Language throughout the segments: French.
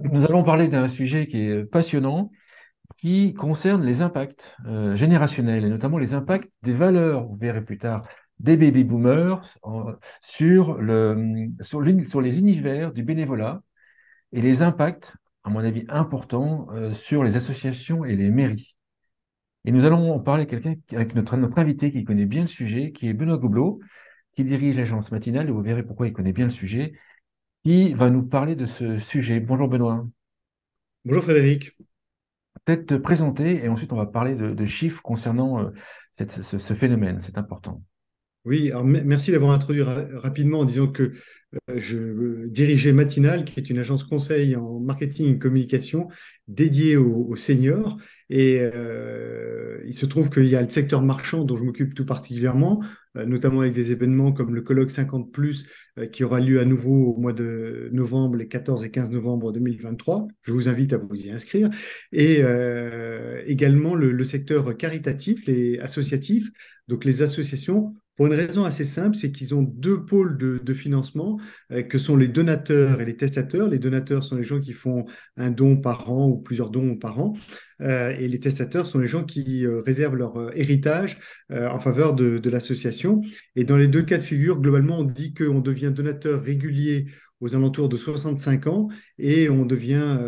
Nous allons parler d'un sujet qui est passionnant, qui concerne les impacts générationnels, et notamment les impacts des valeurs, vous verrez plus tard, des baby boomers sur les univers du bénévolat et les impacts, à mon avis, importants sur les associations et les mairies. Et nous allons en parler avec notre invité qui connaît bien le sujet, qui est Benoît Gobelot, qui dirige l'agence matinale, et vous verrez pourquoi il connaît bien le sujet, qui va nous parler de ce sujet. Bonjour Benoît. Bonjour Frédéric. Peut-être te présenter et ensuite on va parler de chiffres concernant ce phénomène, c'est important. Oui, alors merci d'avoir introduit rapidement en disant que je dirigeais Matinal, qui est une agence conseil en marketing et communication dédiée aux seniors. Et il se trouve qu'il y a le secteur marchand dont je m'occupe tout particulièrement, notamment avec des événements comme le colloque 50 qui aura lieu à nouveau au mois de novembre, les 14 et 15 novembre 2023. Je vous invite à vous y inscrire. Et également le secteur caritatif, les associatifs, donc les associations. Pour une raison assez simple, c'est qu'ils ont deux pôles de financement que sont les donateurs et les testateurs. Les donateurs sont les gens qui font un don par an ou plusieurs dons par an. Et les testateurs sont les gens qui réservent leur héritage en faveur de l'association. Et dans les deux cas de figure, globalement, on dit qu'on devient donateur régulier aux alentours de 65 ans et on devient,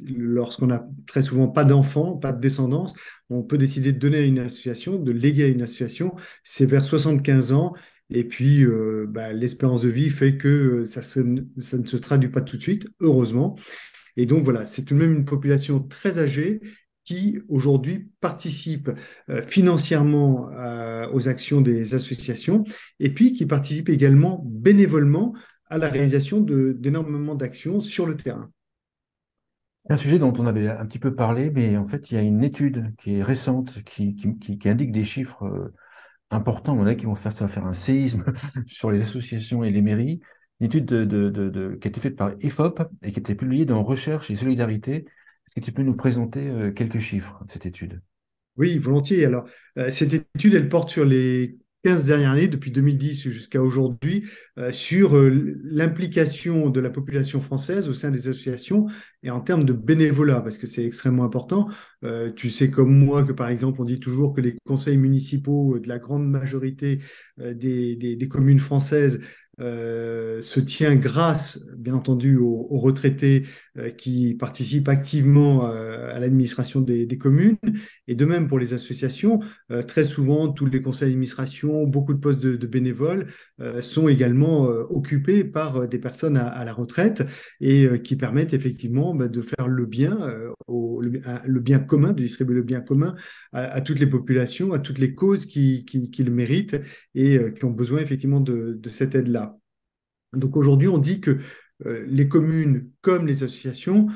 lorsqu'on n'a très souvent pas d'enfants, pas de descendance, on peut décider de donner à une association, de léguer à une association, c'est vers 75 ans. Et puis, l'espérance de vie fait que ça ne se traduit pas tout de suite, heureusement. Et donc, voilà, c'est tout de même une population très âgée qui, aujourd'hui, participe financièrement aux actions des associations et puis qui participe également bénévolement à la réalisation d'énormément d'actions sur le terrain. C'est un sujet dont on avait un petit peu parlé, mais en fait il y a une étude qui est récente qui indique des chiffres importants. On a qui vont faire ça, faire un séisme sur les associations et les mairies. Une étude qui a été faite par IFOP et qui a été publiée dans Recherche et Solidarité. Est-ce que tu peux nous présenter quelques chiffres de cette étude? Oui, volontiers. Alors, cette étude, elle porte sur les 15 dernières années, depuis 2010 jusqu'à aujourd'hui, sur l'implication de la population française au sein des associations et en termes de bénévolat, parce que c'est extrêmement important. Tu sais comme moi que, par exemple, on dit toujours que les conseils municipaux de la grande majorité des communes françaises se tient grâce, bien entendu, aux retraités qui participent activement à l'administration des communes. Et de même pour les associations, très souvent, tous les conseils d'administration, beaucoup de postes de bénévoles sont également occupés par des personnes à la retraite et qui permettent effectivement de faire le bien, le bien commun, de distribuer le bien commun à toutes les populations, à toutes les causes qui le méritent et qui ont besoin effectivement de cette aide-là. Donc aujourd'hui, on dit que les communes comme les associations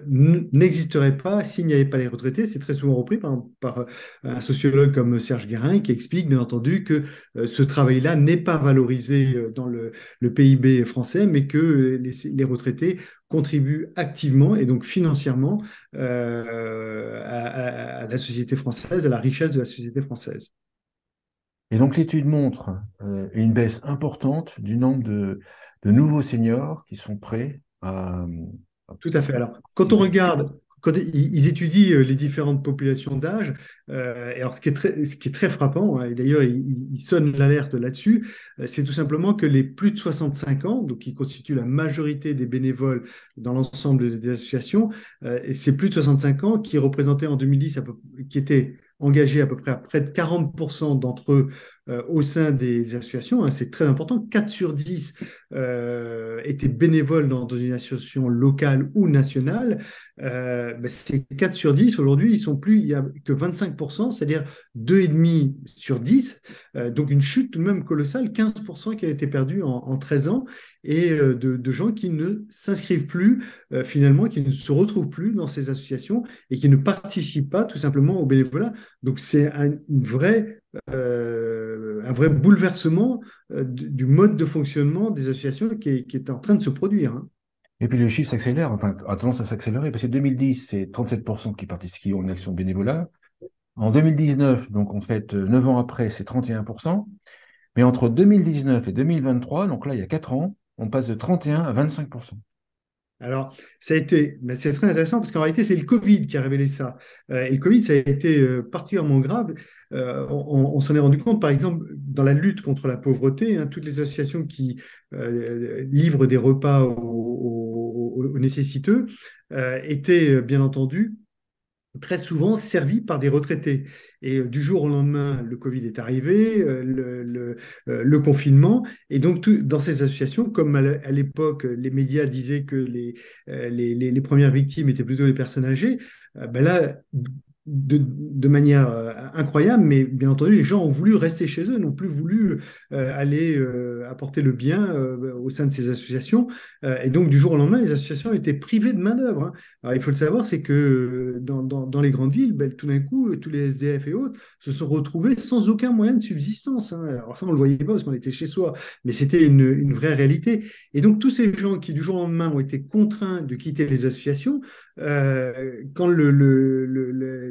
n'existeraient pas s'il n'y avait pas les retraités. C'est très souvent repris par un sociologue comme Serge Guérin qui explique bien entendu que ce travail-là n'est pas valorisé dans le PIB français, mais que les retraités contribuent activement et donc financièrement à la société française, à la richesse de la société française. Et donc l'étude montre une baisse importante du nombre de nouveaux seniors qui sont prêts à Tout à fait. Alors, quand on participer. regarde, quand ils étudient les différentes populations d'âge, et alors ce qui est très frappant, hein, et d'ailleurs ils sonnent l'alerte là-dessus, c'est tout simplement que les plus de 65 ans, donc qui constituent la majorité des bénévoles dans l'ensemble des associations, et c'est plus de 65 ans qui représentaient en 2010, qui étaient engagés à peu près à près de 40% d'entre eux au sein des associations, hein, c'est très important. 4 sur 10 étaient bénévoles dans une association locale ou nationale. Ces 4 sur 10, aujourd'hui, ils sont plus, il n'y a que 25%, c'est-à-dire 2,5 sur 10. Donc une chute tout de même colossale, 15% qui a été perdue en 13 ans, et de gens qui ne s'inscrivent plus, finalement, qui ne se retrouvent plus dans ces associations et qui ne participent pas tout simplement au bénévolat. Donc c'est un vrai bouleversement du mode de fonctionnement des associations qui est en train de se produire, hein. Et puis le chiffre s'accélère, enfin a tendance à s'accélérer, parce que 2010, c'est 37% qui participent, qui ont une action bénévolat. En 2019, donc en fait 9 ans après, c'est 31%. Mais entre 2019 et 2023, donc là il y a 4 ans, on passe de 31 à 25%. Alors, ça a été, mais c'est très intéressant parce qu'en réalité, c'est le Covid qui a révélé ça. Et le Covid, ça a été particulièrement grave. On s'en est rendu compte, par exemple, dans la lutte contre la pauvreté, hein, toutes les associations qui livrent des repas aux nécessiteux étaient, bien entendu, très souvent servis par des retraités. Et du jour au lendemain, le Covid est arrivé, le confinement. Et donc, dans ces associations, comme à l'époque, les médias disaient que les premières victimes étaient plutôt les personnes âgées, ben là, de manière incroyable, mais bien entendu, les gens ont voulu rester chez eux, n'ont plus voulu aller apporter le bien au sein de ces associations. Et donc, du jour au lendemain, les associations étaient privées de main-d'œuvre, hein. Alors, il faut le savoir, c'est que dans les grandes villes, ben, tout d'un coup, tous les SDF et autres se sont retrouvés sans aucun moyen de subsistance, hein. Alors ça, on ne le voyait pas parce qu'on était chez soi, mais c'était une vraie réalité. Et donc, tous ces gens qui, du jour au lendemain, ont été contraints de quitter les associations, quand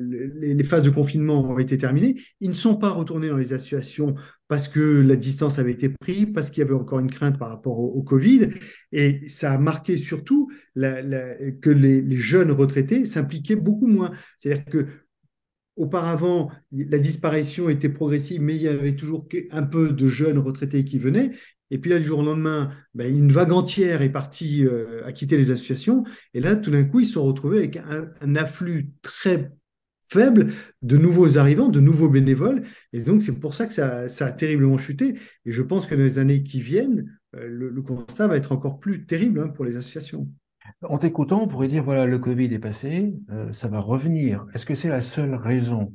les phases de confinement ont été terminées, ils ne sont pas retournés dans les associations parce que la distance avait été prise, parce qu'il y avait encore une crainte par rapport au Covid. Et ça a marqué surtout que les jeunes retraités s'impliquaient beaucoup moins. C'est-à-dire que auparavant, la disparition était progressive, mais il y avait toujours un peu de jeunes retraités qui venaient. Et puis là, du jour au lendemain, ben, une vague entière est partie à quitter les associations. Et là, tout d'un coup, ils se sont retrouvés avec un afflux très faible de nouveaux arrivants, de nouveaux bénévoles. Et donc, c'est pour ça que ça a terriblement chuté. Et je pense que dans les années qui viennent, le constat va être encore plus terrible, hein, pour les associations. En t'écoutant, on pourrait dire, voilà, le Covid est passé, ça va revenir. Est-ce que c'est la seule raison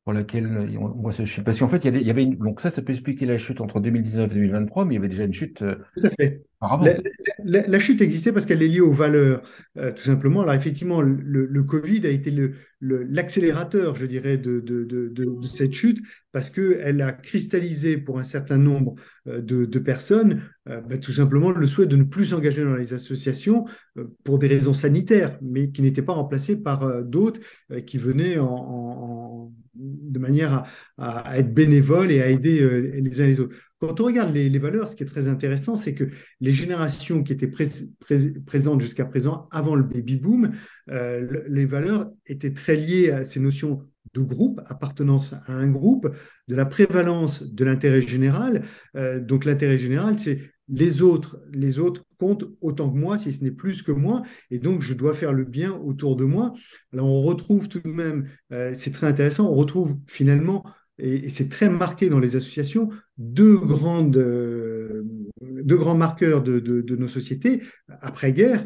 pour laquelle on voit ce chute? Parce qu'en fait, il y avait donc ça peut expliquer la chute entre 2019 et 2023, mais il y avait déjà une chute Tout à fait. La, auparavant. la chute existait parce qu'elle est liée aux valeurs, tout simplement. Alors effectivement, le Covid a été l'accélérateur, je dirais, de cette chute parce qu'elle a cristallisé pour un certain nombre de personnes, ben, tout simplement le souhait de ne plus s'engager dans les associations pour des raisons sanitaires, mais qui n'étaient pas remplacées par d'autres qui venaient de manière à être bénévoles et à aider les uns les autres. Quand on regarde les valeurs, ce qui est très intéressant, c'est que les générations qui étaient présentes jusqu'à présent, avant le baby-boom, les valeurs étaient très liées à ces notions de groupe, appartenance à un groupe, de la prévalence de l'intérêt général. Donc l'intérêt général, c'est les autres comptent autant que moi, si ce n'est plus que moi, et donc je dois faire le bien autour de moi. Alors on retrouve tout de même, c'est très intéressant, on retrouve finalement, et c'est très marqué dans les associations, deux grands marqueurs de nos sociétés après-guerre,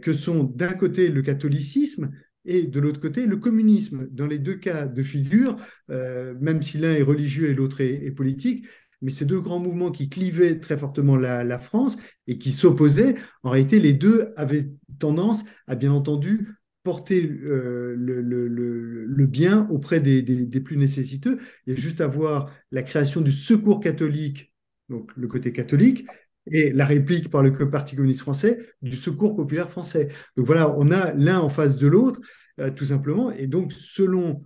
que sont d'un côté le catholicisme et de l'autre côté le communisme. Dans les deux cas de figure, même si l'un est religieux et l'autre est politique, mais ces deux grands mouvements qui clivaient très fortement la France et qui s'opposaient, en réalité, les deux avaient tendance à, bien entendu, porter le bien auprès des plus nécessiteux. Et juste avoir la création du secours catholique, donc le côté catholique, et la réplique par le Parti communiste français du secours populaire français. Donc voilà, on a l'un en face de l'autre, tout simplement, et donc selon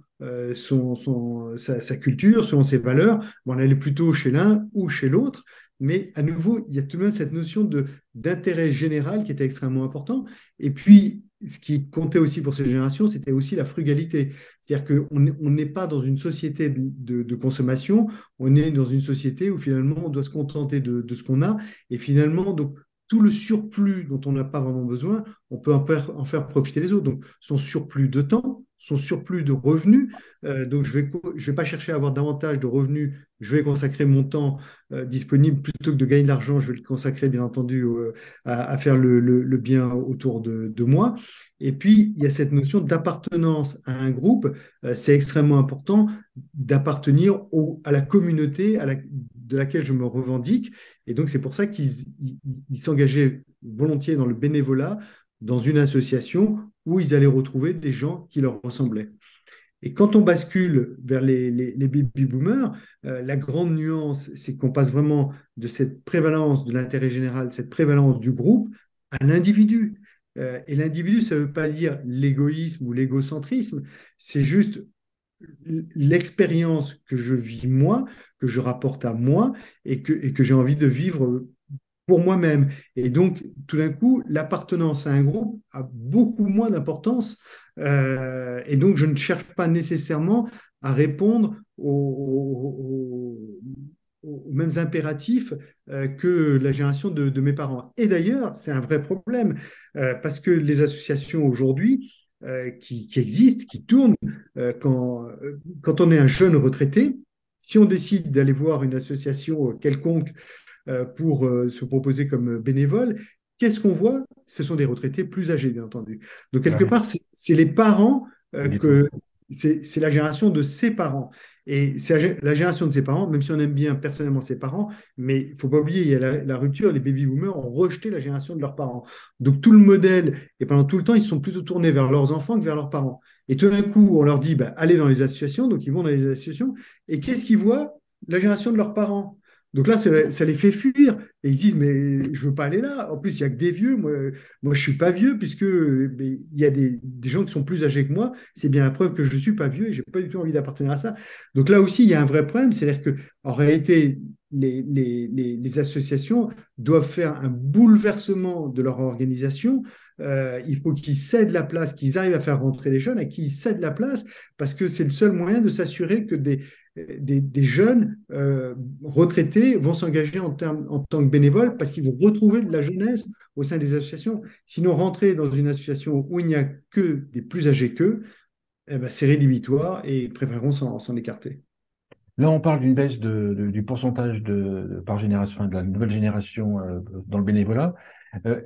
sa culture, selon ses valeurs, bon, on allait plutôt chez l'un ou chez l'autre, mais à nouveau, il y a tout de même cette notion d'intérêt général qui était extrêmement important. Et puis, ce qui comptait aussi pour ces générations, c'était aussi la frugalité. C'est-à-dire qu'on n'est pas dans une société de consommation, on est dans une société où finalement on doit se contenter de ce qu'on a. Et finalement, donc, tout le surplus dont on n'a pas vraiment besoin, on peut en faire profiter les autres. Donc, son surplus de temps, son surplus de revenus. Donc, je vais pas chercher à avoir davantage de revenus. Je vais consacrer mon temps disponible plutôt que de gagner de l'argent. Je vais le consacrer, bien entendu, à faire le bien autour de moi. Et puis, il y a cette notion d'appartenance à un groupe. C'est extrêmement important d'appartenir à la communauté de laquelle je me revendique. Et donc, c'est pour ça qu'ils s'engageaient volontiers dans le bénévolat, dans une association où ils allaient retrouver des gens qui leur ressemblaient. Et quand on bascule vers les baby-boomers, la grande nuance, c'est qu'on passe vraiment de cette prévalence de l'intérêt général, cette prévalence du groupe, à l'individu. Et l'individu, ça ne veut pas dire l'égoïsme ou l'égocentrisme, c'est juste l'expérience que je vis moi, que je rapporte à moi et que j'ai envie de vivre pour moi-même. Et donc, tout d'un coup, l'appartenance à un groupe a beaucoup moins d'importance. Et donc, je ne cherche pas nécessairement à répondre aux mêmes impératifs que la génération de mes parents. Et d'ailleurs, c'est un vrai problème, parce que les associations aujourd'hui qui existent, qui tournent, quand on est un jeune retraité, si on décide d'aller voir une association quelconque pour se proposer comme bénévole, qu'est-ce qu'on voit? Ce sont des retraités plus âgés, bien entendu. Donc, quelque Ouais, part, c'est les parents le que détour. c'est la génération de ses parents. Et c'est la génération de ses parents, même si on aime bien personnellement ses parents, mais il ne faut pas oublier, il y a la rupture, les baby boomers ont rejeté la génération de leurs parents. Donc tout le modèle, et pendant tout le temps, ils sont plutôt tournés vers leurs enfants que vers leurs parents. Et tout d'un coup, on leur dit, bah, allez dans les associations, donc ils vont dans les associations, et qu'est-ce qu'ils voient? La génération de leurs parents. Donc là, ça les fait fuir. Et ils disent, mais je veux pas aller là. En plus, il y a que des vieux. Moi, je suis pas vieux, puisque mais il y a des gens qui sont plus âgés que moi. C'est bien la preuve que je suis pas vieux et j'ai pas du tout envie d'appartenir à ça. Donc là aussi, il y a un vrai problème. C'est-à-dire que en réalité, les associations doivent faire un bouleversement de leur organisation. Il faut qu'ils cèdent la place, qu'ils arrivent à faire rentrer les jeunes, à qui ils cèdent la place, parce que c'est le seul moyen de s'assurer que des jeunes retraités vont s'engager en tant que bénévoles parce qu'ils vont retrouver de la jeunesse au sein des associations. Sinon, rentrer dans une association où il n'y a que des plus âgés qu'eux, eh ben, c'est rédhibitoire et ils préféreront s'en écarter. Là, on parle d'une baisse du pourcentage par génération, enfin, de la nouvelle génération dans le bénévolat.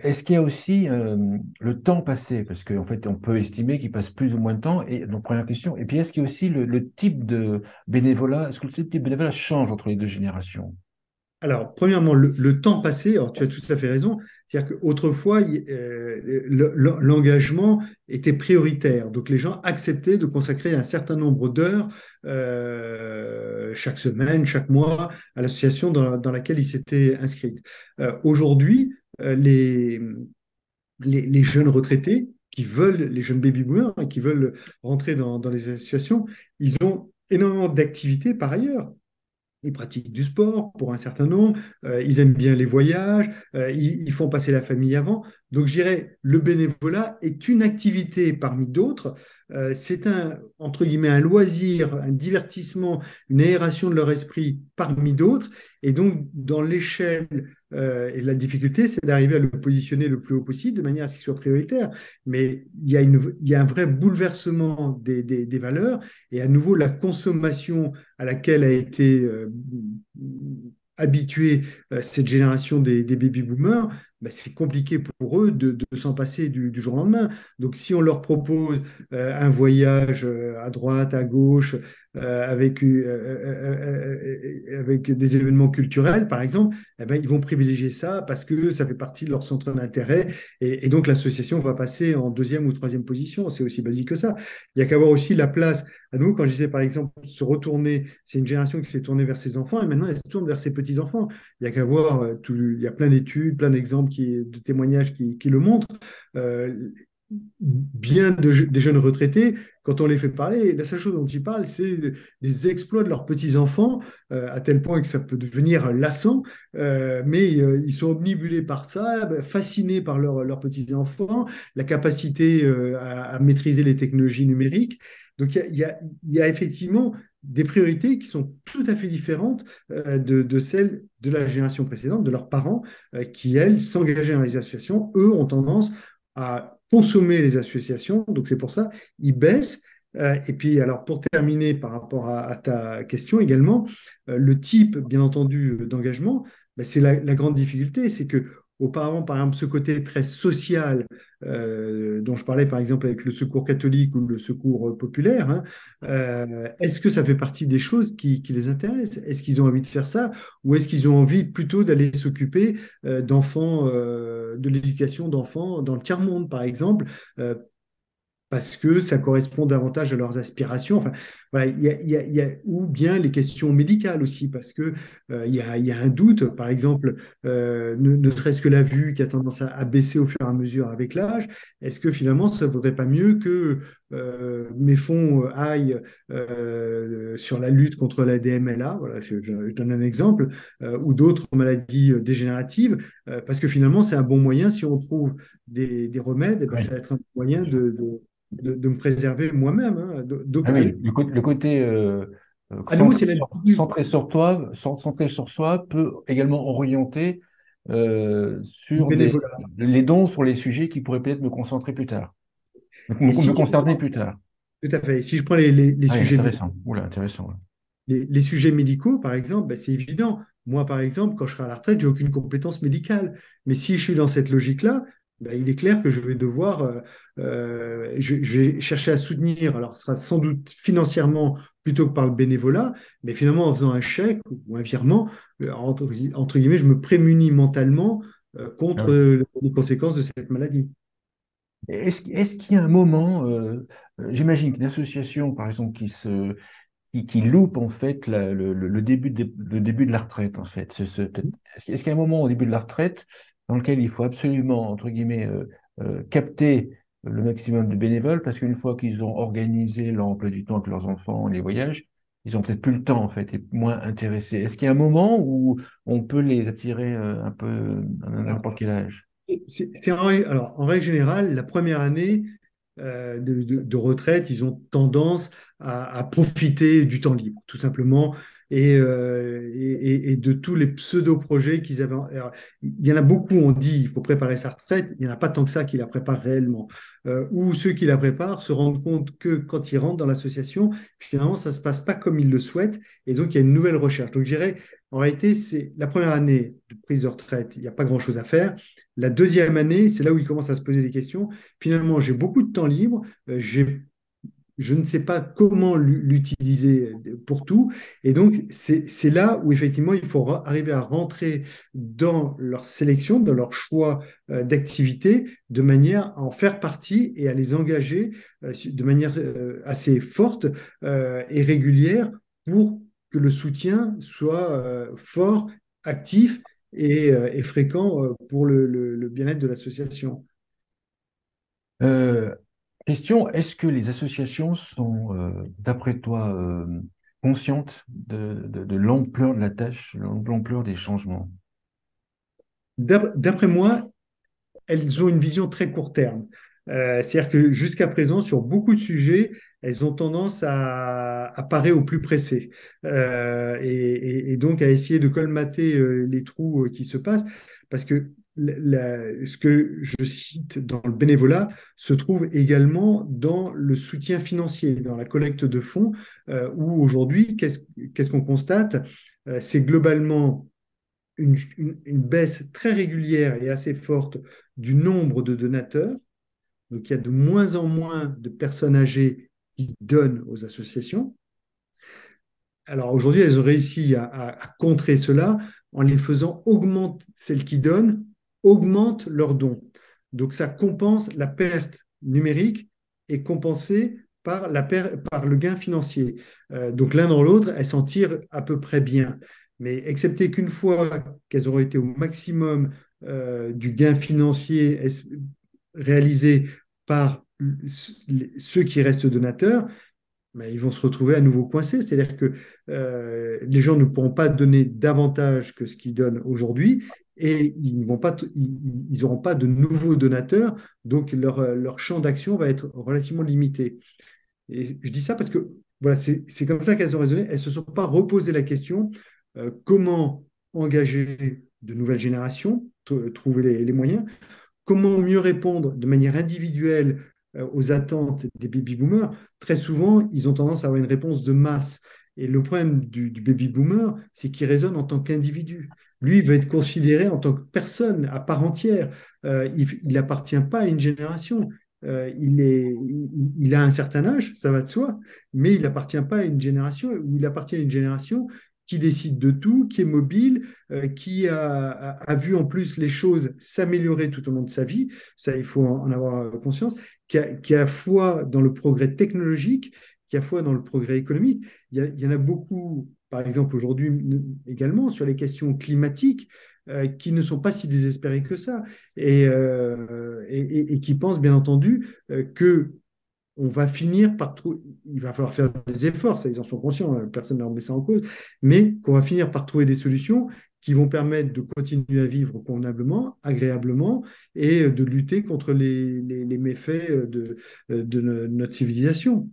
Est-ce qu'il y a aussi le temps passé? Parce qu'en fait, on peut estimer qu'il passe plus ou moins de temps. Et donc, première question. Et puis, est-ce qu'il y a aussi le type de bénévolat? Est-ce que le type de bénévolat change entre les deux générations? Alors, premièrement, le temps passé, alors tu as tout à fait raison, c'est-à-dire qu'autrefois, l'engagement était prioritaire. Donc, les gens acceptaient de consacrer un certain nombre d'heures chaque semaine, chaque mois à l'association dans laquelle ils s'étaient inscrits. Aujourd'hui, les jeunes retraités qui veulent, les jeunes baby boomers hein, qui veulent rentrer dans les associations, ils ont énormément d'activités par ailleurs. Ils pratiquent du sport pour un certain nombre, ils aiment bien les voyages, ils font passer la famille avant. Donc, je dirais, le bénévolat est une activité parmi d'autres. C'est entre guillemets, un loisir, un divertissement, une aération de leur esprit parmi d'autres. Et donc, dans l'échelle et la difficulté, c'est d'arriver à le positionner le plus haut possible de manière à ce qu'il soit prioritaire. Mais il y a un vrai bouleversement des valeurs et à nouveau la consommation à laquelle a été habituée cette génération des baby boomers, ben, c'est compliqué pour eux de s'en passer du jour au lendemain. Donc, si on leur propose un voyage à droite, à gauche, avec des événements culturels, par exemple, eh ben, ils vont privilégier ça parce que ça fait partie de leur centre d'intérêt. Et donc, l'association va passer en deuxième ou troisième position. C'est aussi basique que ça. Il y a qu'à voir aussi la place à nous, quand je disais par exemple se retourner, c'est une génération qui s'est tournée vers ses enfants et maintenant elle se tourne vers ses petits-enfants. Il y a qu'à voir, il y a plein d'études, plein d'exemples, de témoignages qui le montrent. Euh, des jeunes retraités, quand on les fait parler, la seule chose dont ils parlent, c'est des exploits de leurs petits-enfants, à tel point que ça peut devenir lassant, mais ils sont omnibulés par ça, fascinés par leurs petits-enfants, la capacité à maîtriser les technologies numériques. Donc il y a effectivement des priorités qui sont tout à fait différentes de celles de la génération précédente, de leurs parents, qui, elles, s'engageaient dans les associations. Eux ont tendance à consommer les associations, donc c'est pour ça, ils baissent. Et puis, alors, pour terminer par rapport à ta question également, le type, bien entendu, d'engagement, ben, c'est la grande difficulté, c'est que auparavant, par exemple, ce côté très social dont je parlais, par exemple, avec le secours catholique ou le secours populaire, hein, est-ce que ça fait partie des choses qui les intéressent? Est-ce qu'ils ont envie de faire ça ou est-ce qu'ils ont envie plutôt d'aller s'occuper d'enfants, de l'éducation d'enfants dans le tiers-monde, par exemple? parce que ça correspond davantage à leurs aspirations. Enfin, voilà, ou bien les questions médicales aussi, parce que il y a un doute, par exemple, ne serait-ce que la vue qui a tendance à baisser au fur et à mesure avec l'âge. Est-ce que finalement, ça ne vaudrait pas mieux que mes fonds aillent sur la lutte contre la DMLA, voilà, je donne un exemple, ou d'autres maladies dégénératives, parce que finalement, c'est un bon moyen, si on trouve des remèdes, eh ben, ça Oui, va être un moyen bien sûr. de me préserver moi-même, hein. Donc, Ah oui, le côté à nouveau, c'est l'individu. centré sur toi, centré sur soi, peut également orienter Du sur bénévolat. les dons sur les sujets qui pourraient peut-être me concentrer plus tard, Et me si, concerner plus tard. tout à fait. Si je prends Ah oui, intéressant. Oula, intéressant. Ouais. les sujets médicaux, par exemple, ben, c'est évident. Moi, par exemple, quand je serai à la retraite, j'ai aucune compétence médicale. Mais si je suis dans cette logique-là, ben, il est clair que je vais devoir, je vais chercher à soutenir. Alors, ce sera sans doute financièrement plutôt que par le bénévolat, mais finalement, en faisant un chèque ou un virement, entre guillemets, je me prémunis mentalement Ah contre oui. les conséquences de cette maladie. Est-ce qu'il y a un moment, j'imagine qu'une association, par exemple, qui loupe en fait le début de la retraite, en fait. Est-ce qu'il y a un moment au début de la retraite dans lequel il faut absolument, entre guillemets, capter le maximum de bénévoles parce qu'une fois qu'ils ont organisé leur emploi du temps avec leurs enfants, les voyages, ils ont peut-être plus le temps en fait et moins intéressés. Est-ce qu'il y a un moment où on peut les attirer un peu à n'importe quel âge? Alors, en règle générale, la première année de retraite, ils ont tendance à profiter du temps libre, tout simplement, et de tous les pseudo-projets qu'ils avaient. Alors, il y en a beaucoup, on dit il faut préparer sa retraite, il n'y en a pas tant que ça qui la préparent réellement. Ou ceux qui la préparent se rendent compte que quand ils rentrent dans l'association, finalement, ça ne se passe pas comme ils le souhaitent, et donc il y a une nouvelle recherche. Donc, je dirais, en réalité, c'est la première année de prise de retraite, il n'y a pas grand-chose à faire. La deuxième année, c'est là où il commence à se poser des questions. Finalement, j'ai beaucoup de temps libre, je ne sais pas comment l'utiliser pour tout. Et donc, c'est là où effectivement, il faut arriver à rentrer dans leur sélection, dans leur choix d'activité, de manière à en faire partie et à les engager de manière assez forte et régulière pour que le soutien soit fort, actif et fréquent pour le bien-être de l'association. Euh, Question, est-ce que les associations sont, d'après toi, conscientes de l'ampleur de la tâche, de l'ampleur des changements? D'après moi, elles ont une vision très court terme. C'est-à-dire que jusqu'à présent, sur beaucoup de sujets, elles ont tendance à parer au plus pressé et donc à essayer de colmater les trous qui se passent parce que ce que je cite dans le bénévolat se trouve également dans le soutien financier, dans la collecte de fonds, où aujourd'hui, qu'est-ce qu'on constate? C'est globalement une baisse très régulière et assez forte du nombre de donateurs. Donc, il y a de moins en moins de personnes âgées qui donnent aux associations. Alors, aujourd'hui, elles ont réussi à contrer cela en les faisant augmenter, celles qui donnent, augmentent leurs dons. Donc, ça compense la perte numérique et compensée par le gain financier. Donc, l'un dans l'autre, elles s'en tirent à peu près bien. Mais excepté qu'une fois qu'elles auront été au maximum du gain financier réalisé par ceux qui restent donateurs, ben, ils vont se retrouver à nouveau coincés. C'est-à-dire que les gens ne pourront pas donner davantage que ce qu'ils donnent aujourd'hui et ils n'auront pas de nouveaux donateurs, donc leur champ d'action va être relativement limité. Et je dis ça parce que voilà, c'est comme ça qu'elles ont raisonné. Elles ne se sont pas reposé la question comment engager de nouvelles générations, trouver les moyens, comment mieux répondre de manière individuelle aux attentes des baby-boomers. Très souvent, ils ont tendance à avoir une réponse de masse. Et le problème du baby-boomer, c'est qu'il raisonne en tant qu'individu. Lui, il va être considéré en tant que personne à part entière. Il n'appartient pas à une génération. Il a un certain âge, ça va de soi, mais il n'appartient pas à une génération, ou il appartient à une génération qui décide de tout, qui est mobile, qui a vu en plus les choses s'améliorer tout au long de sa vie, ça il faut en avoir conscience, qui a foi dans le progrès technologique, qui a foi dans le progrès économique. Il y en a beaucoup, par exemple aujourd'hui également, sur les questions climatiques, qui ne sont pas si désespérés que ça, et qui pensent bien entendu que on va finir par trouver, il va falloir faire des efforts, ça ils en sont conscients, personne ne remet ça en cause, mais qu'on va finir par trouver des solutions qui vont permettre de continuer à vivre convenablement, agréablement, et de lutter contre les méfaits de notre civilisation.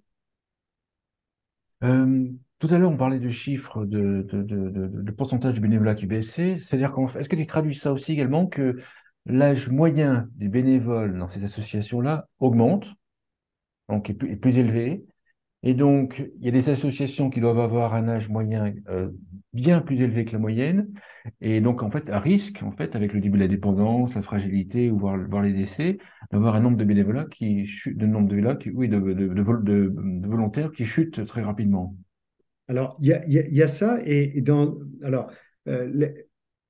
Tout à l'heure, on parlait de chiffres de pourcentage de bénévolat qui baissait. C'est-à-dire est-ce que tu traduis ça aussi également que l'âge moyen des bénévoles dans ces associations-là augmente, donc est plus élevé, et donc il y a des associations qui doivent avoir un âge moyen bien plus élevé que la moyenne, et donc en fait à risque, en fait, avec le début de la dépendance, la fragilité ou voire les décès, d'avoir un nombre de bénévolats qui chute, de nombre de, là, qui, oui, de volontaires qui chute très rapidement. Alors, il y a ça, alors,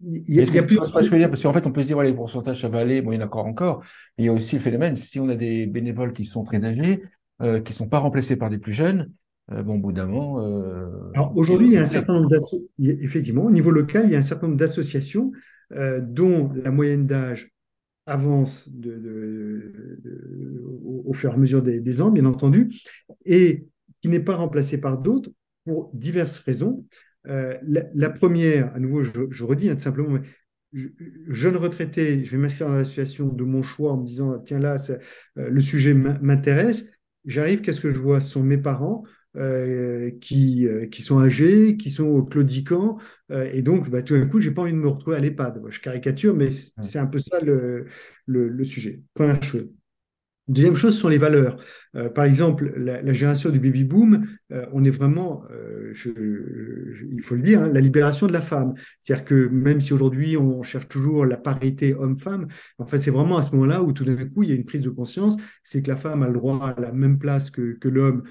Mais est-ce il que y a tu plusieurs vois ce que je veux dire? Parce qu'en fait, on peut se dire, voilà, les pourcentages, ça va aller, bon, il y en a encore. Mais il y a aussi le phénomène, si on a des bénévoles qui sont très âgés, qui ne sont pas remplacés par des plus jeunes, bon, au bout d'un moment, Alors ils aujourd'hui, sont il y a un saturés. certain nombre effectivement, au niveau local, il y a un certain nombre d'associations dont la moyenne d'âge avance au fur et à mesure des ans, bien entendu, et qui n'est pas remplacée par d'autres pour diverses raisons. La première, à nouveau, je redis tout simplement, mais je- jeune retraité, je vais m'inscrire dans l'association de mon choix en me disant, tiens là, le sujet m'intéresse. J'arrive, qu'est-ce que je vois? Ce sont mes parents qui sont âgés, qui sont claudicants, et donc bah, tout d'un coup, j'ai pas envie de me retrouver à l'EHPAD. Je caricature, mais c'est un peu ça le sujet. Première chose. Deuxième chose ce sont les valeurs. Par exemple, la génération du baby boom, on est vraiment, il faut le dire, hein, la libération de la femme. C'est-à-dire que même si aujourd'hui on cherche toujours la parité homme-femme, en fait c'est vraiment à ce moment-là où tout d'un coup il y a une prise de conscience, c'est que la femme a le droit à la même place que l'homme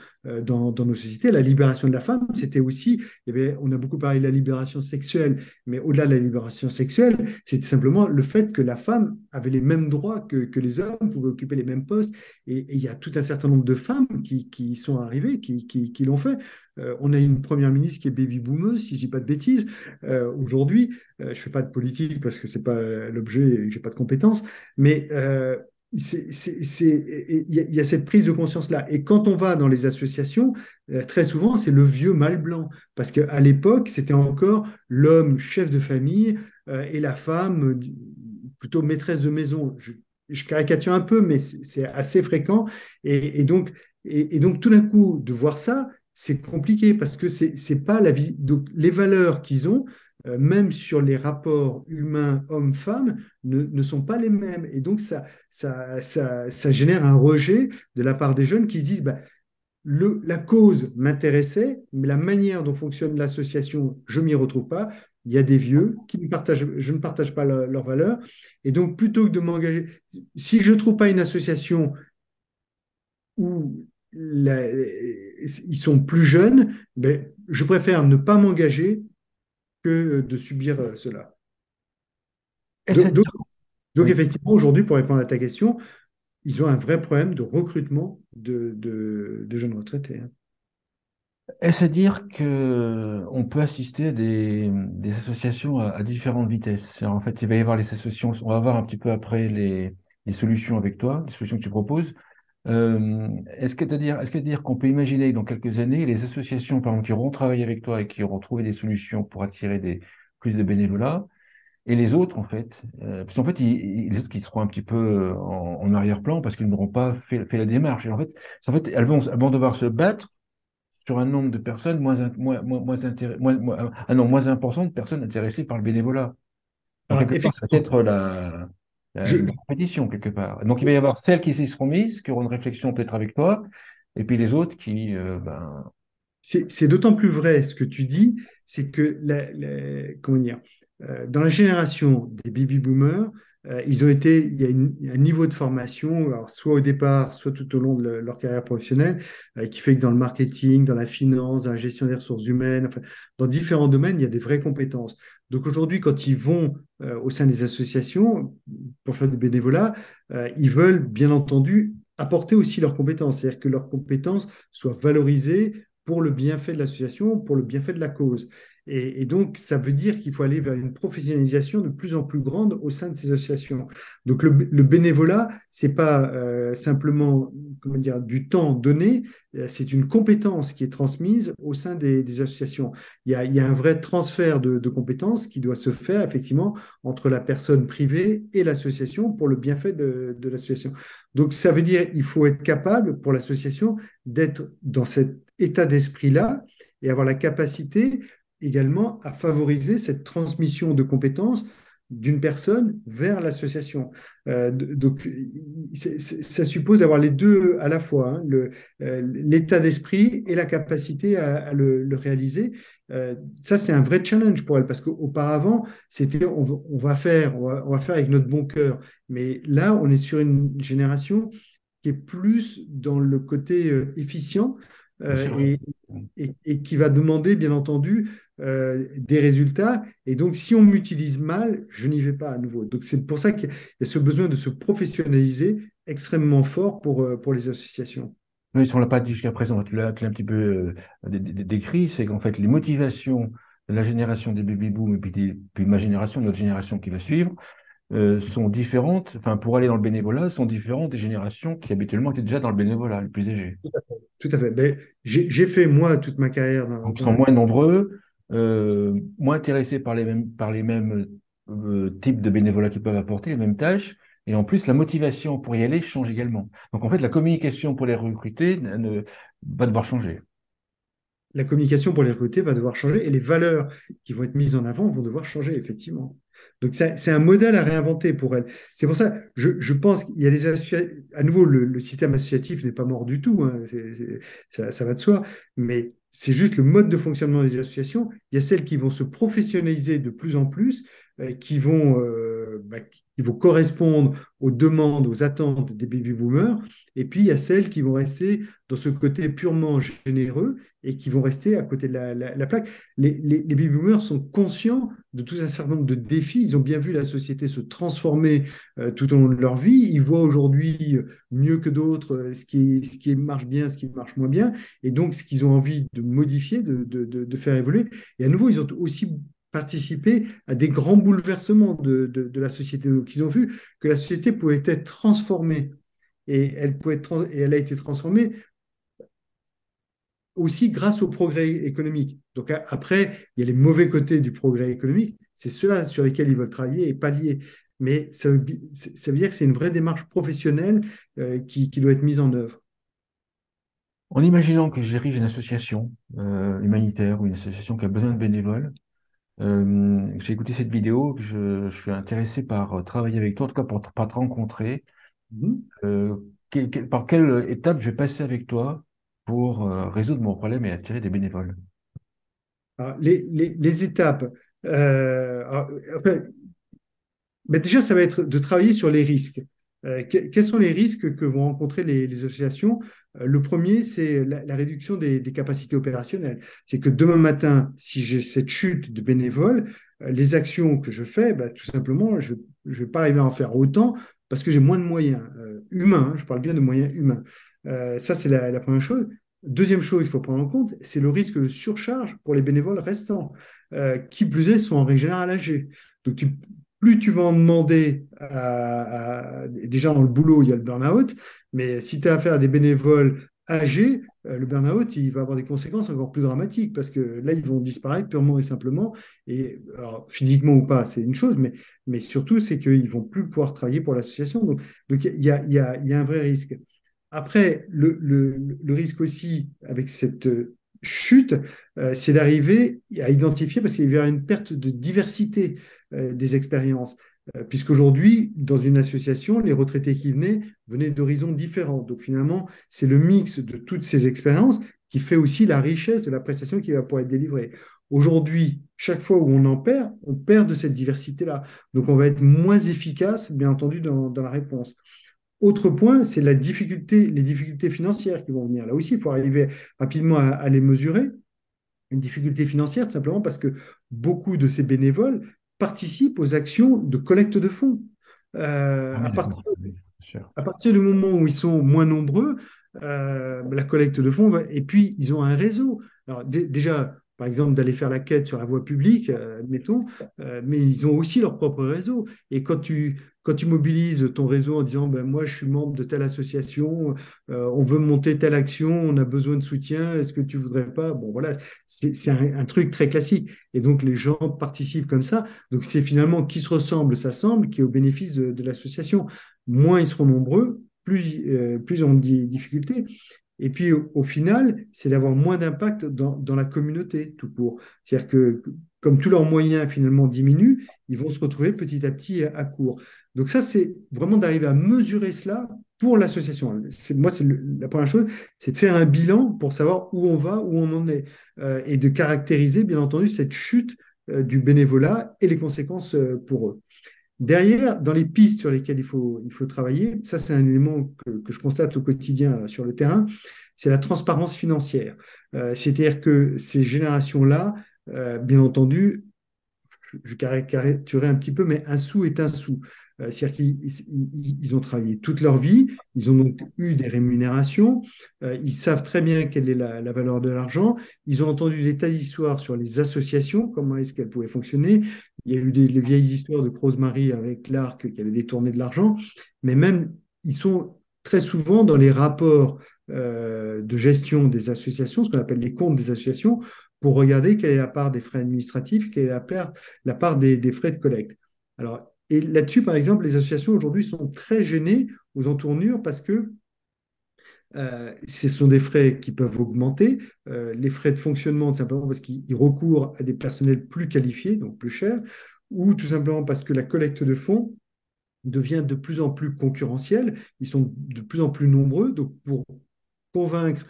dans nos sociétés. La libération de la femme, c'était aussi, on a beaucoup parlé de la libération sexuelle, mais au-delà de la libération sexuelle, c'était simplement le fait que la femme avait les mêmes droits que les hommes, pouvait occuper les mêmes postes. Et il y a tout un certain nombre de femmes qui sont arrivées, qui l'ont fait. On a une première ministre qui est baby boomeuse, si je ne dis pas de bêtises. Aujourd'hui, je ne fais pas de politique parce que ce n'est pas l'objet et que je n'ai pas de compétences, mais il y a cette prise de conscience-là. Et quand on va dans les associations, très souvent, c'est le vieux mâle blanc. Parce qu'à l'époque, c'était encore l'homme chef de famille et la femme plutôt maîtresse de maison. Je caricature un peu, mais c'est assez fréquent. Et donc, donc, tout d'un coup, de voir ça, c'est compliqué parce que c'est pas la vie. Donc, les valeurs qu'ils ont, même sur les rapports humains hommes-femmes, ne sont pas les mêmes. Et donc, ça génère un rejet de la part des jeunes qui se disent bah, la cause m'intéressait, mais la manière dont fonctionne l'association, je ne m'y retrouve pas. Il y a des vieux qui ne partagent, je ne partage pas leurs valeurs. Et donc, plutôt que de m'engager, si je ne trouve pas une association où ils sont plus jeunes, ben, je préfère ne pas m'engager que de subir cela. Est-ce à Donc, donc, dire, donc, oui. effectivement, aujourd'hui, pour répondre à ta question, ils ont un vrai problème de recrutement de jeunes retraités, hein. Est-ce à dire que on peut assister à des associations à différentes vitesses? En fait, il va y avoir les associations, on va voir un petit peu après les solutions avec toi, les solutions que tu proposes. Est-ce que dire qu'on peut imaginer dans quelques années les associations, par exemple, qui auront travaillé avec toi et qui auront trouvé des solutions pour attirer plus de bénévolat, et les autres, en fait, parce qu'en fait, les autres qui seront un petit peu en arrière-plan parce qu'ils n'auront pas fait la démarche. Et en fait, elles vont devoir se battre sur un nombre de personnes moins important de personnes intéressées par le bénévolat. Donc, Alors, quelque part, ça va effectivement, être la je, compétition, quelque part. Donc, il va y avoir celles qui s'y seront mises, qui auront une réflexion peut-être avec toi, et puis les autres qui, ben, c'est d'autant plus vrai ce que tu dis, c'est que comment dire, dans la génération des baby boomers, il y a un niveau de formation, alors soit au départ, soit tout au long de leur carrière professionnelle, qui fait que dans le marketing, dans la finance, dans la gestion des ressources humaines, enfin, dans différents domaines, il y a des vraies compétences. Donc aujourd'hui, quand ils vont au sein des associations pour faire du bénévolat, ils veulent bien entendu apporter aussi leurs compétences, c'est-à-dire que leurs compétences soient valorisées pour le bienfait de l'association, pour le bienfait de la cause. Et donc, ça veut dire qu'il faut aller vers une professionnalisation de plus en plus grande au sein de ces associations. Donc, le bénévolat, c'est pas simplement, comment dire, du temps donné, c'est une compétence qui est transmise au sein des associations. Il y a un vrai transfert de compétences qui doit se faire effectivement entre la personne privée et l'association pour le bienfait de l'association. Donc, ça veut dire qu'il faut être capable pour l'association d'être dans cet état d'esprit-là et avoir la capacité également à favoriser cette transmission de compétences d'une personne vers l'association. Donc, ça suppose d'avoir les deux à la fois, hein, l'état d'esprit et la capacité à le réaliser. Ça, c'est un vrai challenge pour elle, parce qu'auparavant, c'était on va faire avec notre bon cœur. Mais là, on est sur une génération qui est plus dans le côté efficient Bien sûr, et, et qui va demander, bien entendu, des résultats. Et donc, si on m'utilise mal, je n'y vais pas à nouveau. Donc, c'est pour ça qu'il y a ce besoin de se professionnaliser extrêmement fort pour les associations. oui, si on ne l'a pas dit jusqu'à présent, tu l'as un petit peu décrit, c'est qu'en fait, les motivations de la génération des baby-boom et puis ma génération, notre génération qui va suivre, sont différentes, enfin, pour aller dans le bénévolat, sont différentes des générations qui habituellement étaient déjà dans le bénévolat, les plus âgés. Tout à fait. Ben, j'ai fait, moi, toute ma carrière Donc, ils dans sont la... moins nombreux, moins intéressés par les mêmes types de bénévolat qu'ils peuvent apporter, les mêmes tâches. Et en plus, la motivation pour y aller change également. Donc, en fait, la communication pour les recruter va devoir changer. La communication pour les recruter va devoir changer et les valeurs qui vont être mises en avant vont devoir changer, effectivement. Donc, c'est un modèle à réinventer pour elle. C'est pour ça, je pense qu'il y a des associations. À nouveau, le système associatif n'est pas mort du tout, hein, ça va de soi, mais c'est juste le mode de fonctionnement des associations. Il y a celles qui vont se professionnaliser de plus en plus, qui vont correspondre aux demandes, aux attentes des baby boomers, et puis il y a celles qui vont rester dans ce côté purement généreux et qui vont rester à côté de la plaque. Les baby boomers sont conscients de tout un certain nombre de défis. Ils ont bien vu la société se transformer tout au long de leur vie. Ils voient aujourd'hui mieux que d'autres ce qui marche bien, ce qui marche moins bien, et donc ce qu'ils ont envie de modifier, de faire évoluer. Et à nouveau, ils ont aussi participé à des grands bouleversements de la société. Donc, ils ont vu que la société pouvait être transformée et elle a été transformée aussi grâce au progrès économique. Donc après, il y a les mauvais côtés du progrès économique, c'est ceux-là sur lesquels ils veulent travailler et pallier. Mais ça veut dire que c'est une vraie démarche professionnelle qui doit être mise en œuvre. En imaginant que je dirige une association humanitaire ou une association qui a besoin de bénévoles, j'ai écouté cette vidéo, que je suis intéressé par travailler avec toi, en tout cas par te rencontrer. Mhm. Euh, par quelle étape je vais passer avec toi pour résoudre mon problème et attirer des bénévoles? Alors, les étapes, alors, enfin, ben déjà, ça va être de travailler sur les risques. Quels sont les risques que vont rencontrer les associations? Le premier, c'est la réduction des capacités opérationnelles. C'est que demain matin, si j'ai cette chute de bénévoles, les actions que je fais, ben, tout simplement, je ne vais pas arriver à en faire autant parce que j'ai moins de moyens humains, hein. Je parle bien de moyens humains. Ça, c'est la première chose. Deuxième chose, il faut prendre en compte, c'est le risque de surcharge pour les bénévoles restants, qui plus est, sont en règle générale âgés. Donc, plus tu vas en demander déjà dans le boulot, il y a le burn-out, mais si tu as affaire à des bénévoles âgés, le burn-out, il va avoir des conséquences encore plus dramatiques parce que là, ils vont disparaître purement et simplement. Et alors, physiquement ou pas, c'est une chose, mais surtout, c'est qu'ils vont plus pouvoir travailler pour l'association. Donc il y a un vrai risque. Après, le risque aussi avec cette chute, c'est d'arriver à identifier, parce qu'il y a une perte de diversité des expériences. Puisqu'aujourd'hui, dans une association, les retraités qui venaient d'horizons différents. Donc finalement, c'est le mix de toutes ces expériences qui fait aussi la richesse de la prestation qui va pouvoir être délivrée. Aujourd'hui, chaque fois où on perd de cette diversité-là. Donc, on va être moins efficace, bien entendu, dans la réponse. Autre point, c'est les difficultés financières qui vont venir. Là aussi, il faut arriver rapidement à les mesurer. Une difficulté financière, simplement parce que beaucoup de ces bénévoles participent aux actions de collecte de fonds. Ah À oui, partir, d'accord. Oui, bien sûr. à partir du moment où ils sont moins nombreux, la collecte de fonds et puis ils ont un réseau. Alors déjà, par exemple, d'aller faire la quête sur la voie publique, admettons, mais ils ont aussi leur propre réseau. Et quand tu mobilises ton réseau en disant, ben, moi, je suis membre de telle association, on veut monter telle action, on a besoin de soutien, est-ce que tu voudrais pas? Bon, voilà, c'est un truc très classique. Et donc, les gens participent comme ça. Donc, c'est finalement qui se ressemble, s'assemble, qui est au bénéfice de l'association. Moins ils seront nombreux, plus ils ont des difficultés. Et puis au final, c'est d'avoir moins d'impact dans la communauté tout court. C'est-à-dire que comme tous leurs moyens finalement diminuent, ils vont se retrouver petit à petit à court. Donc ça, c'est vraiment d'arriver à mesurer cela pour l'association. Moi, la première chose, c'est de faire un bilan pour savoir où on va, où on en est, et de caractériser, bien entendu, cette chute du bénévolat et les conséquences pour eux. Derrière, dans les pistes sur lesquelles il faut travailler, ça c'est un élément que je constate au quotidien sur le terrain, c'est la transparence financière. C'est-à-dire que ces générations-là, bien entendu, je caricaturerai un petit peu, mais un sou est un sou. C'est-à-dire qu'ils ont travaillé toute leur vie, ils ont donc eu des rémunérations, ils savent très bien quelle est la valeur de l'argent, ils ont entendu des tas d'histoires sur les associations, comment est-ce qu'elles pouvaient fonctionner. Il y a eu les vieilles histoires de Rosemary avec l'ARC qui avait détourné de l'argent, mais même ils sont très souvent dans les rapports de gestion des associations, ce qu'on appelle les comptes des associations, pour regarder quelle est la part des frais administratifs, quelle est la part des frais de collecte. Alors, et là-dessus, par exemple, les associations aujourd'hui sont très gênées aux entournures parce que ce sont des frais qui peuvent augmenter, les frais de fonctionnement, tout simplement parce qu'ils recourent à des personnels plus qualifiés, donc plus chers, ou tout simplement parce que la collecte de fonds devient de plus en plus concurrentielle, ils sont de plus en plus nombreux, donc pour convaincre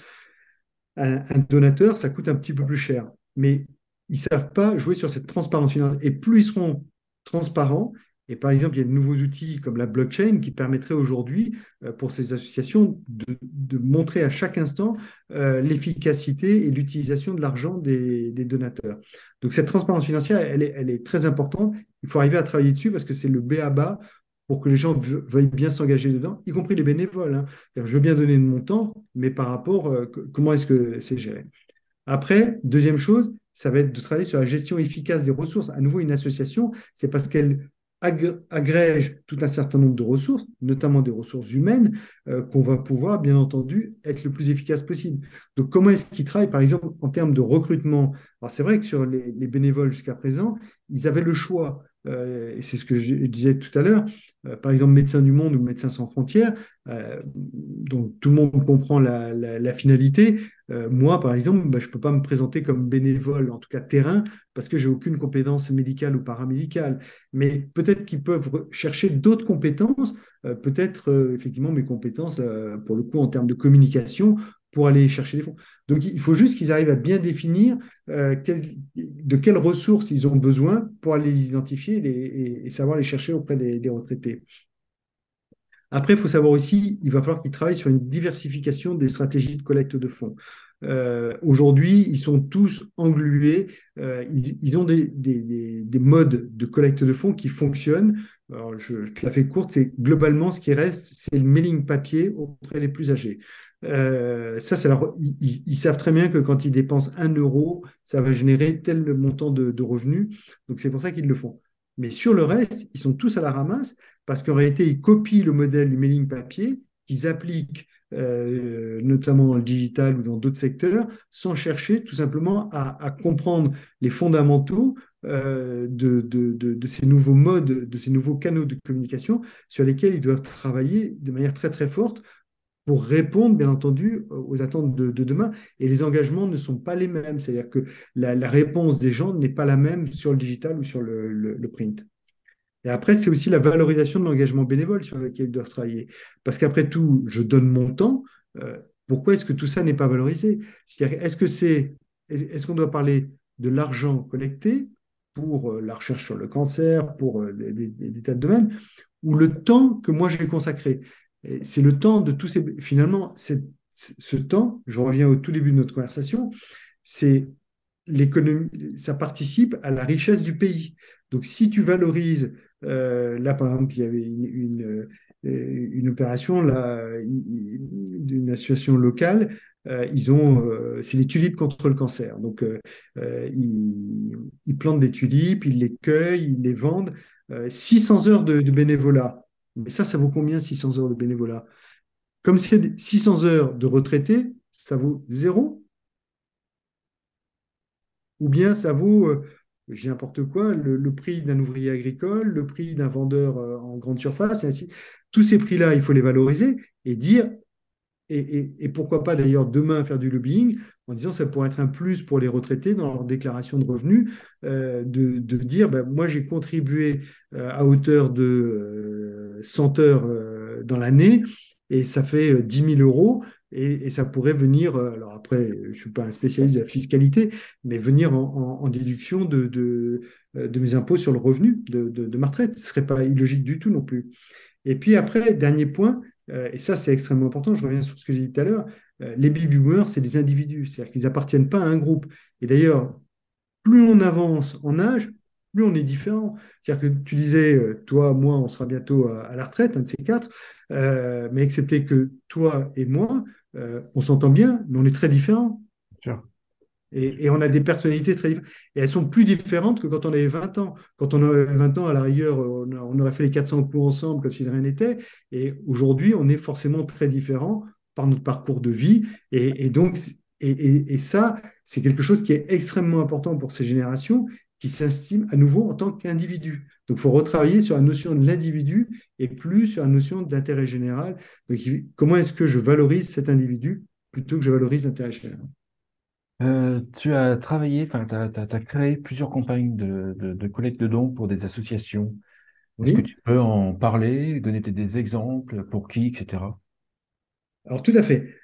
un donateur, ça coûte un petit peu plus cher. Mais ils ne savent pas jouer sur cette transparence financière. Et plus ils seront transparents, et par exemple, il y a de nouveaux outils comme la blockchain qui permettraient aujourd'hui, pour ces associations, de montrer à chaque instant l'efficacité et l'utilisation de l'argent des donateurs. Donc cette transparence financière, elle est très importante. Il faut arriver à travailler dessus parce que c'est le B à bas pour que les gens veuillent bien s'engager dedans, y compris les bénévoles, hein. Je veux bien donner de mon temps, mais par rapport, comment est-ce que c'est géré? Après, deuxième chose, ça va être de travailler sur la gestion efficace des ressources. À nouveau, une association, c'est parce qu'elle agrège tout un certain nombre de ressources, notamment des ressources humaines, qu'on va pouvoir, bien entendu, être le plus efficace possible. Donc, comment est-ce qu'ils travaillent, par exemple, en termes de recrutement? Alors, c'est vrai que sur les bénévoles jusqu'à présent, ils avaient le choix. Et c'est ce que je disais tout à l'heure. Par exemple, Médecins du Monde ou Médecins sans frontières, dont tout le monde comprend la finalité. Moi, par exemple, bah, je ne peux pas me présenter comme bénévole, en tout cas terrain, parce que j'ai aucune compétence médicale ou paramédicale. Mais peut-être qu'ils peuvent chercher d'autres compétences, peut-être effectivement mes compétences, pour le coup, en termes de communication, pour aller chercher les fonds. Donc, il faut juste qu'ils arrivent à bien définir de quelles ressources ils ont besoin pour aller les identifier et savoir les chercher auprès des retraités. Après, il faut savoir aussi, il va falloir qu'ils travaillent sur une diversification des stratégies de collecte de fonds. Aujourd'hui, ils sont tous englués, ils ont des modes de collecte de fonds qui fonctionnent. Alors, je te la fais courte, c'est globalement ce qui reste, c'est le mailing papier auprès des plus âgés. Ça, ils savent très bien que quand ils dépensent 1 euro, ça va générer tel montant de revenus. Donc, c'est pour ça qu'ils le font. Mais sur le reste, ils sont tous à la ramasse parce qu'en réalité, ils copient le modèle du mailing papier qu'ils appliquent notamment dans le digital ou dans d'autres secteurs, sans chercher tout simplement à comprendre les fondamentaux de ces nouveaux modes, de ces nouveaux canaux de communication sur lesquels ils doivent travailler de manière très très forte pour répondre, bien entendu, aux attentes de demain. Et les engagements ne sont pas les mêmes. C'est-à-dire que la réponse des gens n'est pas la même sur le digital ou sur le print. Et après, c'est aussi la valorisation de l'engagement bénévole sur lequel ils doivent travailler. Parce qu'après tout, je donne mon temps. Pourquoi est-ce que tout ça n'est pas valorisé? C'est-à-dire, est-ce qu'on doit parler de l'argent collecté pour la recherche sur le cancer, pour des tas de domaines, ou le temps que moi j'ai consacré. C'est le temps de tous ces... Finalement, ce temps, je reviens au tout début de notre conversation, c'est l'économie, ça participe à la richesse du pays. Donc, si tu valorises, là par exemple, il y avait une opération là, d'une association locale, c'est les tulipes contre le cancer. Donc, ils plantent des tulipes, ils les cueillent, ils les vendent. 600 heures de bénévolat. Mais ça vaut combien 600 heures de bénévolat? Comme c'est 600 heures de retraités, ça vaut zéro. Ou bien ça vaut, j'ai n'importe quoi, le prix d'un ouvrier agricole, le prix d'un vendeur en grande surface, et ainsi. Tous ces prix-là, il faut les valoriser et dire, et pourquoi pas d'ailleurs demain faire du lobbying en disant ça pourrait être un plus pour les retraités dans leur déclaration de revenus, de dire ben, moi j'ai contribué à hauteur de 100 heures dans l'année et ça fait 10 000 euros et ça pourrait venir, alors après je ne suis pas un spécialiste de la fiscalité, mais venir en déduction de mes impôts sur le revenu de ma retraite. Ce ne serait pas illogique du tout non plus. Et puis après, dernier point, et ça c'est extrêmement important, je reviens sur ce que j'ai dit tout à l'heure, les baby boomers, c'est des individus, c'est-à-dire qu'ils n'appartiennent pas à un groupe. Et d'ailleurs, plus on avance en âge, plus on est différent. C'est-à-dire que tu disais, toi, moi, on sera bientôt à la retraite, un de ces quatre, mais excepté que toi et moi, on s'entend bien, mais on est très différents. Bien sûr. Et on a des personnalités très différentes. Et elles sont plus différentes que quand on avait 20 ans. Quand on avait 20 ans, à la rigueur, on aurait fait les 400 coups ensemble comme si de rien n'était. Et aujourd'hui, on est forcément très différents par notre parcours de vie. Et donc, et ça, c'est quelque chose qui est extrêmement important pour ces générations qui s'estiment à nouveau en tant qu'individus. Donc, il faut retravailler sur la notion de l'individu et plus sur la notion de l'intérêt général. Donc, comment est-ce que je valorise cet individu plutôt que je valorise l'intérêt général? Tu as travaillé, enfin, tu as créé plusieurs campagnes de collecte de dons pour des associations. Est-ce que Oui. tu peux en parler, donner des exemples, pour qui, etc. Alors, tout à fait.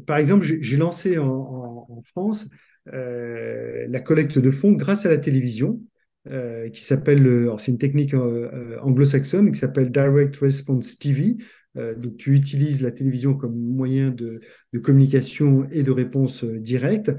Par exemple, j'ai lancé en France la collecte de fonds grâce à la télévision, qui s'appelle, alors c'est une technique anglo-saxonne qui s'appelle Direct Response TV. Donc, tu utilises la télévision comme moyen de communication et de réponse directe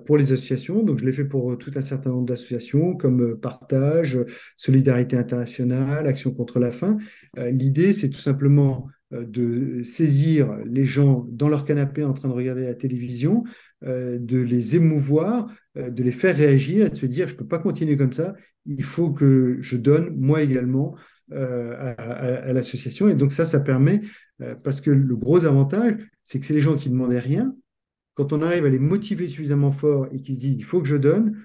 pour les associations. Donc, je l'ai fait pour tout un certain nombre d'associations comme Partage, Solidarité internationale, Action contre la faim. L'idée, c'est tout simplement de saisir les gens dans leur canapé en train de regarder la télévision, de les émouvoir, de les faire réagir et de se dire, je ne peux pas continuer comme ça, il faut que je donne, moi également, à l'association. Et donc ça permet, parce que le gros avantage, c'est que c'est les gens qui ne demandaient rien. Quand on arrive à les motiver suffisamment fort et qu'ils se disent, il faut que je donne,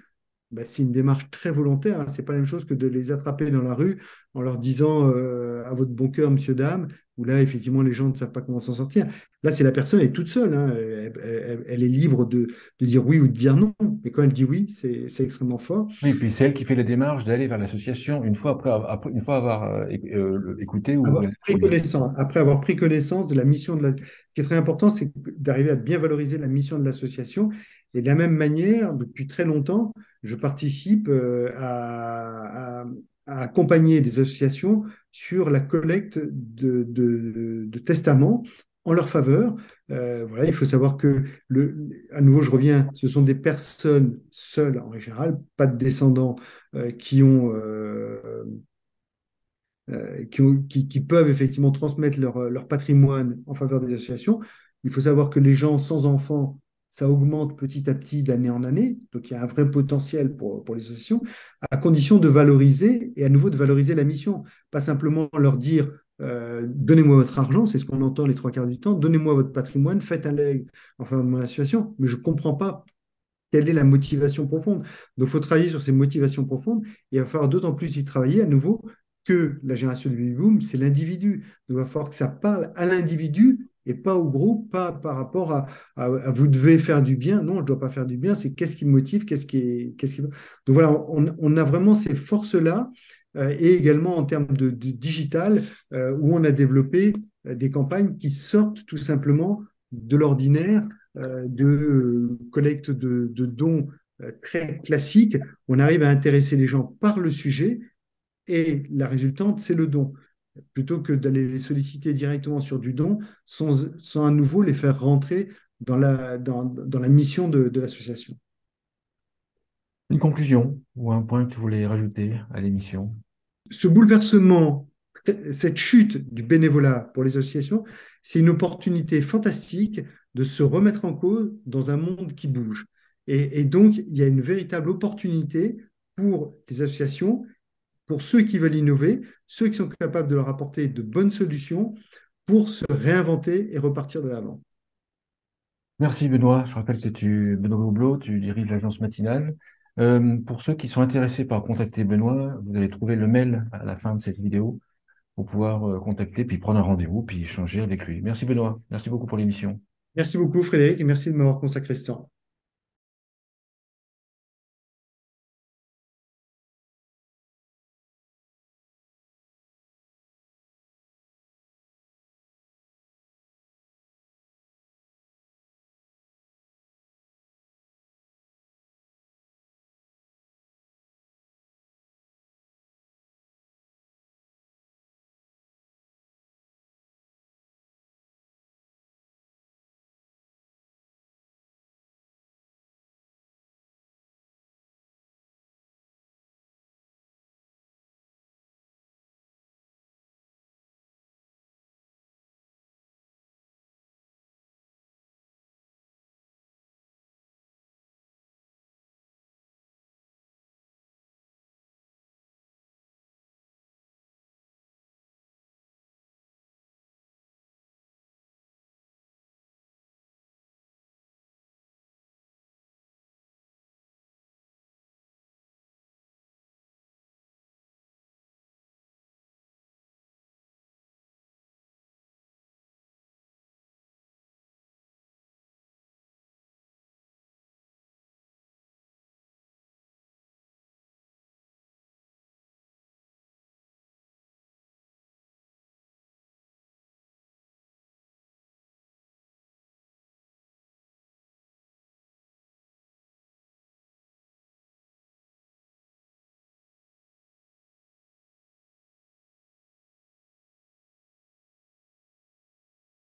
bah, c'est une démarche très volontaire. Hein. Ce n'est pas la même chose que de les attraper dans la rue en leur disant à votre bon cœur, monsieur, dame, où là, effectivement, les gens ne savent pas comment s'en sortir. Là, c'est la personne, elle est toute seule. Hein. Elle est libre de dire oui ou de dire non. Mais quand elle dit oui, c'est extrêmement fort. Oui, et puis c'est elle qui fait la démarche d'aller vers l'association une fois une fois avoir écouté ou Après avoir pris connaissance de la mission de la... Ce qui est très important, c'est d'arriver à bien valoriser la mission de l'association. Et de la même manière, depuis très longtemps, je participe à accompagner des associations sur la collecte de testaments en leur faveur. Voilà, il faut savoir que, à nouveau, je reviens, ce sont des personnes seules en général, pas de descendants qui peuvent effectivement transmettre leur patrimoine en faveur des associations. Il faut savoir que les gens sans enfants, ça augmente petit à petit d'année en année, donc il y a un vrai potentiel pour les associations, à condition de valoriser et à nouveau de valoriser la mission, pas simplement leur dire donnez-moi votre argent, c'est ce qu'on entend les trois quarts du temps, donnez-moi votre patrimoine, faites un legs en faveur de mon association, mais je ne comprends pas quelle est la motivation profonde. Donc, il faut travailler sur ces motivations profondes et il va falloir d'autant plus y travailler à nouveau que la génération du baby boom, c'est l'individu. Donc, il va falloir que ça parle à l'individu et pas au groupe, pas par rapport à vous devez faire du bien. Non, je ne dois pas faire du bien, c'est qu'est-ce qui me motive, qu'est-ce qui... Donc voilà, on a vraiment ces forces-là et également en termes de digital où on a développé des campagnes qui sortent tout simplement de l'ordinaire, de collecte de dons très classique. On arrive à intéresser les gens par le sujet et la résultante, c'est le don. Plutôt que d'aller les solliciter directement sur du don, sans à nouveau les faire rentrer dans la mission de l'association. Une conclusion ou un point que tu voulais rajouter à l'émission? Ce bouleversement, cette chute du bénévolat pour les associations, c'est une opportunité fantastique de se remettre en cause dans un monde qui bouge. Et donc, il y a une véritable opportunité pour les associations, pour ceux qui veulent innover, ceux qui sont capables de leur apporter de bonnes solutions pour se réinventer et repartir de l'avant. Merci Benoît. Je rappelle que Benoît Goublot, tu diriges l'agence matinale. Pour ceux qui sont intéressés par contacter Benoît, vous allez trouver le mail à la fin de cette vidéo pour pouvoir contacter, puis prendre un rendez-vous, puis échanger avec lui. Merci Benoît. Merci beaucoup pour l'émission. Merci beaucoup Frédéric et merci de m'avoir consacré ce temps.